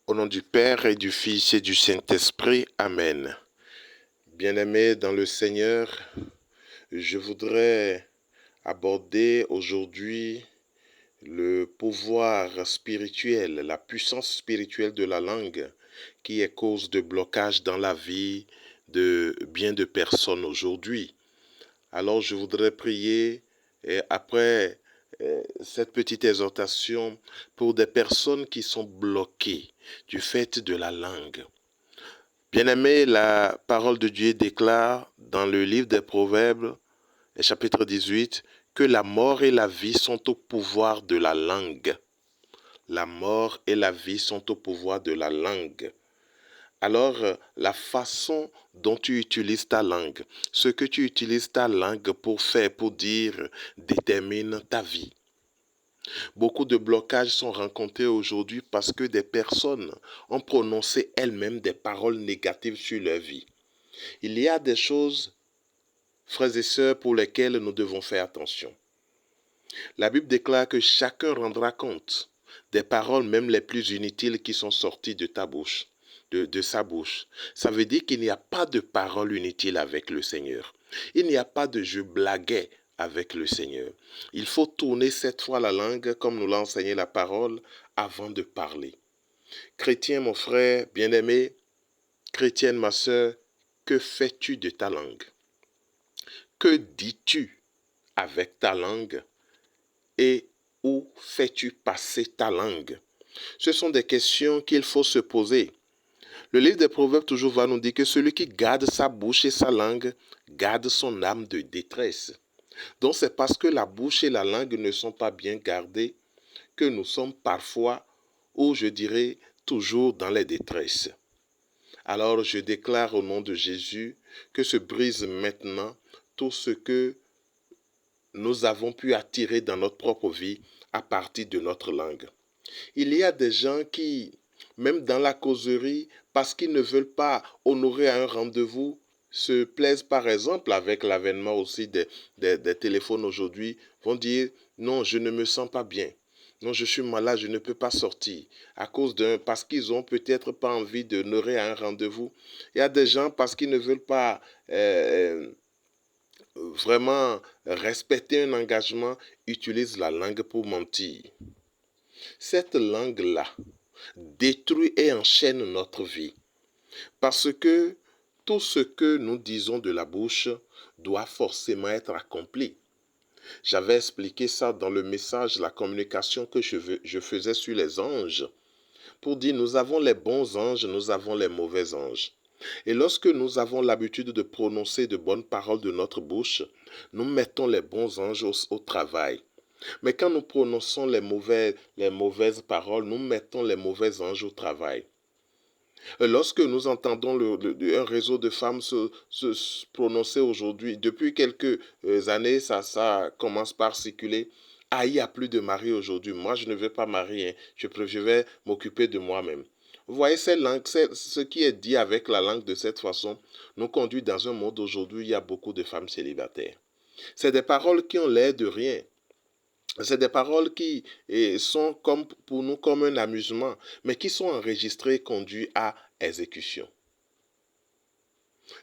Au nom du Père et du Fils et du Saint-Esprit, Amen. Bien-aimés dans le Seigneur, je voudrais aborder aujourd'hui le pouvoir spirituel, la puissance spirituelle de la langue qui est cause de blocage dans la vie de bien de personnes aujourd'hui. Alors je voudrais prier après cette petite exhortation pour des personnes qui sont bloquées du fait de la langue. Bien-aimé, la parole de Dieu déclare dans le livre des Proverbes, chapitre 18, que la mort et la vie sont au pouvoir de la langue. La mort et la vie sont au pouvoir de la langue. Alors, la façon dont tu utilises ta langue, ce que tu utilises ta langue pour faire, pour dire, détermine ta vie. Beaucoup de blocages sont rencontrés aujourd'hui parce que des personnes ont prononcé elles-mêmes des paroles négatives sur leur vie. Il y a des choses, frères et sœurs, pour lesquelles nous devons faire attention. La Bible déclare que chacun rendra compte des paroles même les plus inutiles qui sont sorties de ta bouche, de sa bouche. Ça veut dire qu'il n'y a pas de paroles inutiles avec le Seigneur. Il n'y a pas de je blaguais avec le Seigneur. Il faut tourner cette fois la langue comme nous l'a enseigné la parole avant de parler. Chrétien, mon frère bien-aimé, chrétienne, ma sœur, que fais-tu de ta langue? Que dis-tu avec ta langue? Et où fais-tu passer ta langue? Ce sont des questions qu'il faut se poser. Le livre des Proverbes toujours va nous dire que celui qui garde sa bouche et sa langue garde son âme de détresse. Donc c'est parce que la bouche et la langue ne sont pas bien gardées que nous sommes parfois, ou je dirais toujours dans les détresses. Alors je déclare au nom de Jésus que se brise maintenant tout ce que nous avons pu attirer dans notre propre vie à partir de notre langue. Il y a des gens qui, même dans la causerie, parce qu'ils ne veulent pas honorer un rendez-vous, se plaisent par exemple avec l'avènement aussi des téléphones aujourd'hui, vont dire non, je ne me sens pas bien. Non, je suis malade, je ne peux pas sortir. Parce qu'ils ont peut-être pas envie d'honorer un rendez-vous. Il y a des gens parce qu'ils ne veulent pas vraiment respecter un engagement, utilisent la langue pour mentir. Cette langue-là détruit et enchaîne notre vie. Parce que tout ce que nous disons de la bouche doit forcément être accompli. J'avais expliqué ça dans le message, la communication que je faisais sur les anges. Pour dire, nous avons les bons anges, nous avons les mauvais anges. Et lorsque nous avons l'habitude de prononcer de bonnes paroles de notre bouche, nous mettons les bons anges au travail. Mais quand nous prononçons les mauvaises paroles, nous mettons les mauvais anges au travail. Lorsque nous entendons un réseau de femmes se prononcer aujourd'hui, depuis quelques années, ça commence par circuler. Ah, il n'y a plus de mari aujourd'hui. Moi, je ne veux pas marier. Je vais m'occuper de moi-même. Vous voyez, ce qui est dit avec la langue de cette façon nous conduit dans un monde aujourd'hui où il y a beaucoup de femmes célibataires. C'est des paroles qui ont l'air de rien. C'est des paroles qui sont pour nous comme un amusement, mais qui sont enregistrées et conduites à exécution.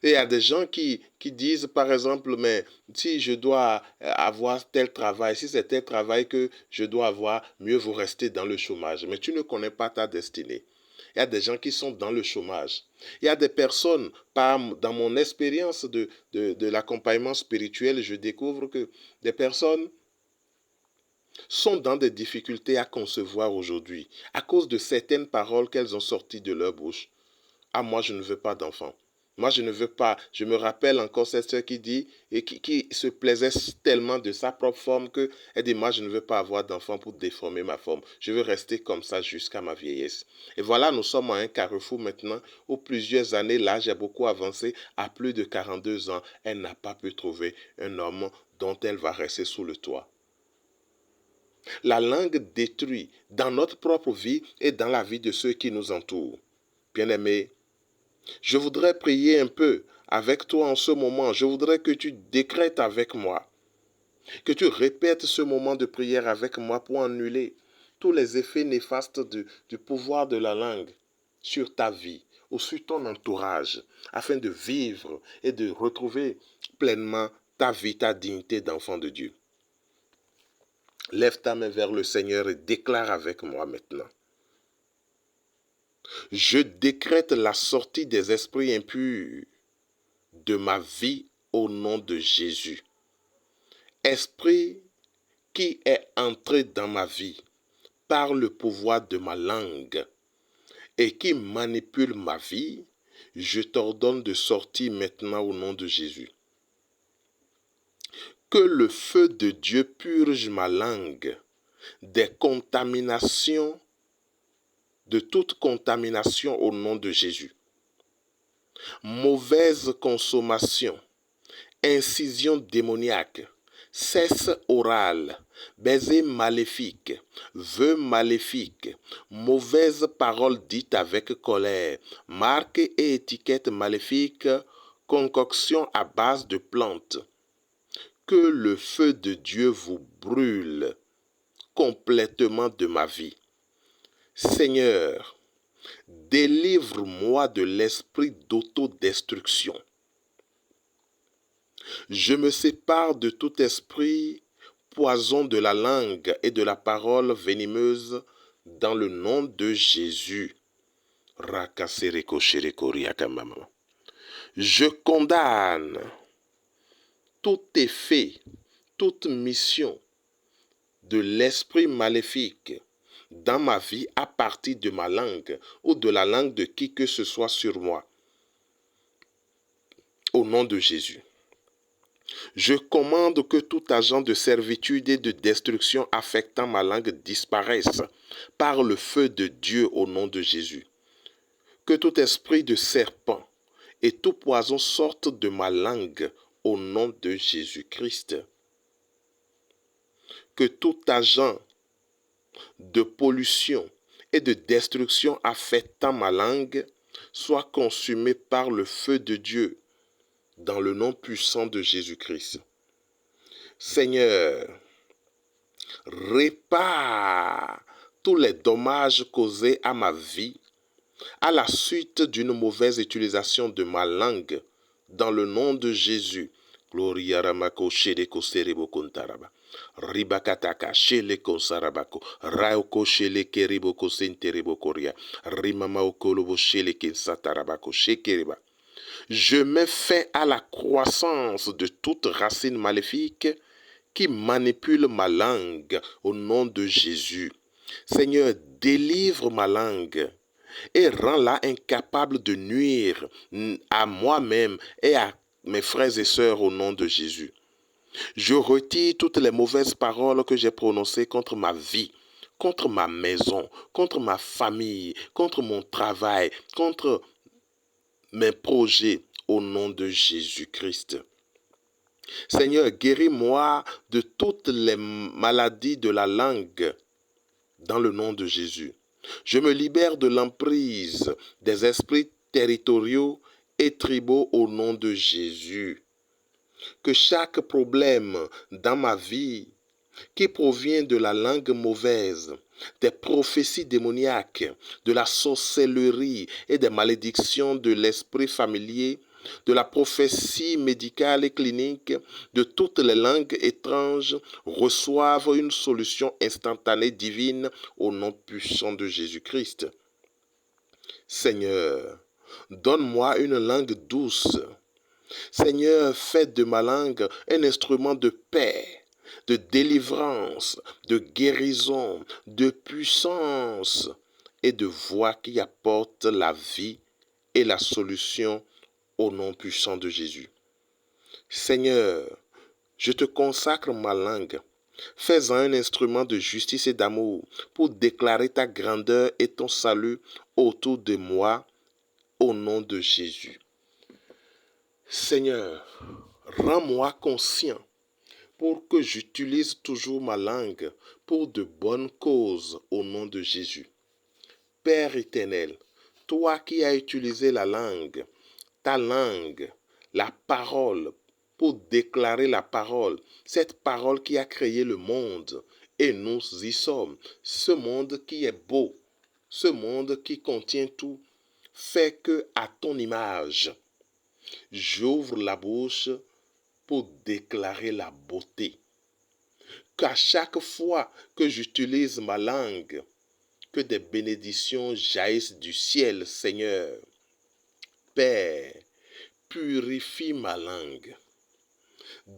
Et il y a des gens qui disent, par exemple, mais si je dois avoir tel travail, si c'est tel travail que je dois avoir, mieux vaut rester dans le chômage. Mais tu ne connais pas ta destinée. Il y a des gens qui sont dans le chômage. Il y a des personnes, dans mon expérience de l'accompagnement spirituel, je découvre que des personnes sont dans des difficultés à concevoir aujourd'hui à cause de certaines paroles qu'elles ont sorties de leur bouche. Ah, moi, je ne veux pas d'enfant. Moi, je ne veux pas. Je me rappelle encore cette sœur qui dit et qui se plaisait tellement de sa propre forme que elle dit, moi, je ne veux pas avoir d'enfant pour déformer ma forme. Je veux rester comme ça jusqu'à ma vieillesse. Et voilà, nous sommes à un carrefour maintenant où plusieurs années, l'âge a beaucoup avancé. À plus de 42 ans, elle n'a pas pu trouver un homme dont elle va rester sous le toit. La langue détruit dans notre propre vie et dans la vie de ceux qui nous entourent. Bien-aimés, je voudrais prier un peu avec toi en ce moment. Je voudrais que tu décrètes avec moi, que tu répètes ce moment de prière avec moi pour annuler tous les effets néfastes du pouvoir de la langue. sur ta vie ou sur ton entourage afin de vivre et de retrouver pleinement ta vie, ta dignité d'enfant de Dieu. Lève ta main vers le Seigneur et déclare avec moi maintenant. Je décrète la sortie des esprits impurs de ma vie au nom de Jésus. Esprit qui est entré dans ma vie par le pouvoir de ma langue et qui manipule ma vie, je t'ordonne de sortir maintenant au nom de Jésus. Que le feu de Dieu purge ma langue des contaminations, de toute contamination au nom de Jésus. Mauvaise consommation, incision démoniaque, cesse oral, baiser maléfique, vœux maléfiques, mauvaise parole dite avec colère, marque et étiquette maléfique, concoction à base de plantes. Que le feu de Dieu vous brûle complètement de ma vie. Seigneur, délivre-moi de l'esprit d'autodestruction. Je me sépare de tout esprit poison de la langue et de la parole venimeuse dans le nom de Jésus. Je condamne tout effet, toute mission de l'esprit maléfique dans ma vie à partir de ma langue ou de la langue de qui que ce soit sur moi. Au nom de Jésus. Je commande que tout agent de servitude et de destruction affectant ma langue disparaisse par le feu de Dieu au nom de Jésus. Que tout esprit de serpent et tout poison sorte de ma langue au nom de Jésus-Christ. Que tout agent de pollution et de destruction affectant ma langue soit consumé par le feu de Dieu dans le nom puissant de Jésus-Christ. Seigneur, répare tous les dommages causés à ma vie à la suite d'une mauvaise utilisation de ma langue dans le nom de Jésus. Gloria ramako shedeko serebo kontaraba. Ribakataka shele konsarabako. Raoko shele keriboko senterebo koria. Rimama okolobo shele kensatarabako shekereba. Je mets fin à la croissance de toute racine maléfique qui manipule ma langue au nom de Jésus. Seigneur, délivre ma langue et rends-la incapable de nuire à moi-même et à mes frères et sœurs au nom de Jésus. Je retire toutes les mauvaises paroles que j'ai prononcées contre ma vie, contre ma maison, contre ma famille, contre mon travail, contre mes projets au nom de Jésus-Christ. Seigneur, guéris-moi de toutes les maladies de la langue dans le nom de Jésus. Je me libère de l'emprise des esprits territoriaux et tribaux au nom de Jésus. Que chaque problème dans ma vie qui provient de la langue mauvaise, des prophéties démoniaques, de la sorcellerie et des malédictions de l'esprit familier, de la prophétie médicale et clinique, de toutes les langues étranges, reçoivent une solution instantanée divine au nom puissant de Jésus-Christ. Seigneur, donne-moi une langue douce. Seigneur, fais de ma langue un instrument de paix, de délivrance, de guérison, de puissance et de voix qui apporte la vie et la solution au nom puissant de Jésus. Seigneur, je te consacre ma langue. Fais-en un instrument de justice et d'amour pour déclarer ta grandeur et ton salut autour de moi au nom de Jésus. Seigneur, rends-moi conscient pour que j'utilise toujours ma langue pour de bonnes causes au nom de Jésus. Père éternel, toi qui as utilisé la langue, ta langue, la parole, pour déclarer la parole, cette parole qui a créé le monde, et nous y sommes, ce monde qui est beau, ce monde qui contient tout, Fais que, à ton image, j'ouvre la bouche pour déclarer la beauté. Qu'à chaque fois que j'utilise ma langue, que des bénédictions jaillissent du ciel, Seigneur. Père, purifie ma langue.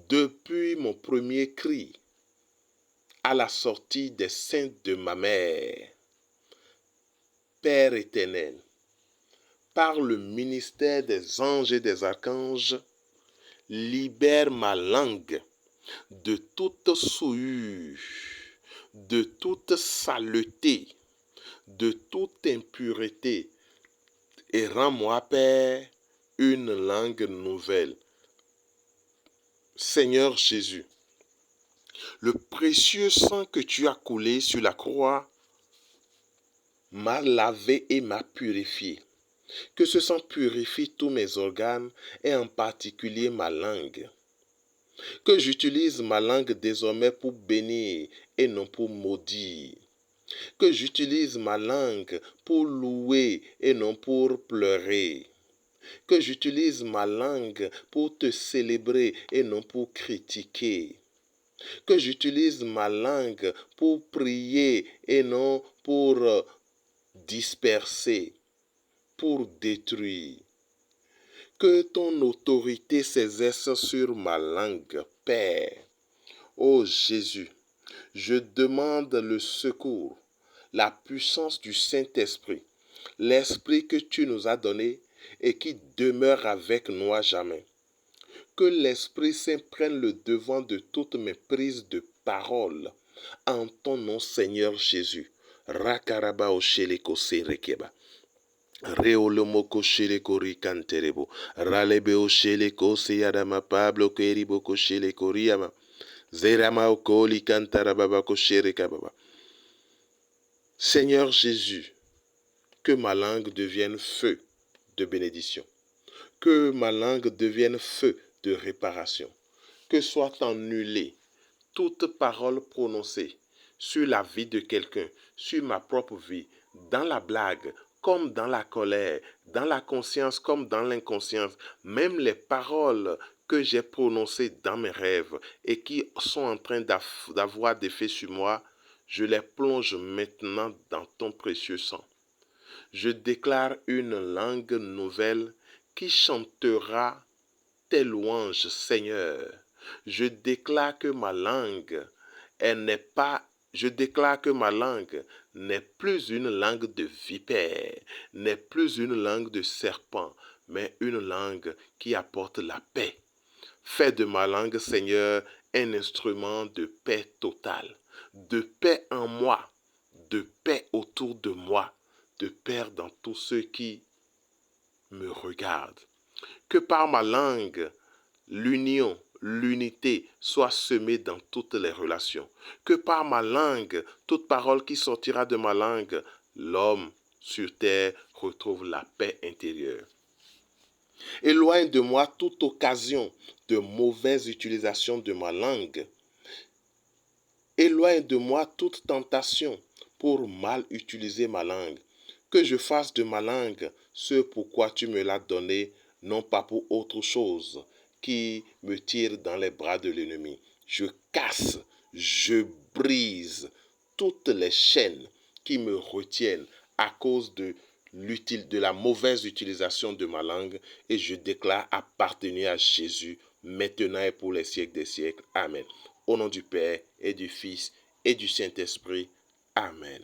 Depuis mon premier cri à la sortie des seins de ma mère, Père éternel, par le ministère des anges et des archanges, libère ma langue de toute souillure, de toute saleté, de toute impureté, et rends-moi, Père, une langue nouvelle. Seigneur Jésus, le précieux sang que tu as coulé sur la croix m'a lavé et m'a purifié. Que ce sang purifie tous mes organes et en particulier ma langue. Que j'utilise ma langue désormais pour bénir et non pour maudire. Que j'utilise ma langue pour louer et non pour pleurer. Que j'utilise ma langue pour te célébrer et non pour critiquer. Que j'utilise ma langue pour prier et non pour disperser, pour détruire. Que ton autorité s'exerce sur ma langue, Père. Ô Jésus, je demande le secours, la puissance du Saint-Esprit, l'Esprit que tu nous as donné et qui demeure avec nous à jamais. Que l'Esprit Saint prenne le devant de toutes mes prises de parole en ton nom, Seigneur Jésus. Rakaraba osheleko serekeba. Reolomoko sheleko rikanterebo. Ralebe osheleko seyadama Pablo keriboko sheleko riama. Zerama okoli kantarababa sherekababa. Seigneur Jésus, que ma langue devienne feu de bénédiction. Que ma langue devienne feu de réparation. Que soit annulée toute parole prononcée sur la vie de quelqu'un, sur ma propre vie, dans la blague comme dans la colère, dans la conscience comme dans l'inconscience, même les paroles que j'ai prononcées dans mes rêves et qui sont en train d'avoir d'effet sur moi, je les plonge maintenant dans ton précieux sang. Je déclare une langue nouvelle qui chantera tes louanges, Seigneur. Je déclare que ma langue, n'est plus une langue de vipère, n'est plus une langue de serpent, mais une langue qui apporte la paix. Fais de ma langue, Seigneur, un instrument de paix totale, de paix en moi, de paix autour de moi, de paix dans tous ceux qui me regardent. Que par ma langue, l'union, l'unité soit semée dans toutes les relations. Que par ma langue, toute parole qui sortira de ma langue, l'homme sur terre retrouve la paix intérieure. Éloigne de moi toute occasion de mauvaise utilisation de ma langue. Éloigne de moi toute tentation pour mal utiliser ma langue. Que je fasse de ma langue ce pourquoi tu me l'as donné, non pas pour autre chose qui me tire dans les bras de l'ennemi. Je casse, je brise toutes les chaînes qui me retiennent à cause de la mauvaise utilisation de ma langue et je déclare appartenir à Jésus maintenant et pour les siècles des siècles. Amen. Au nom du Père et du Fils et du Saint-Esprit. Amen.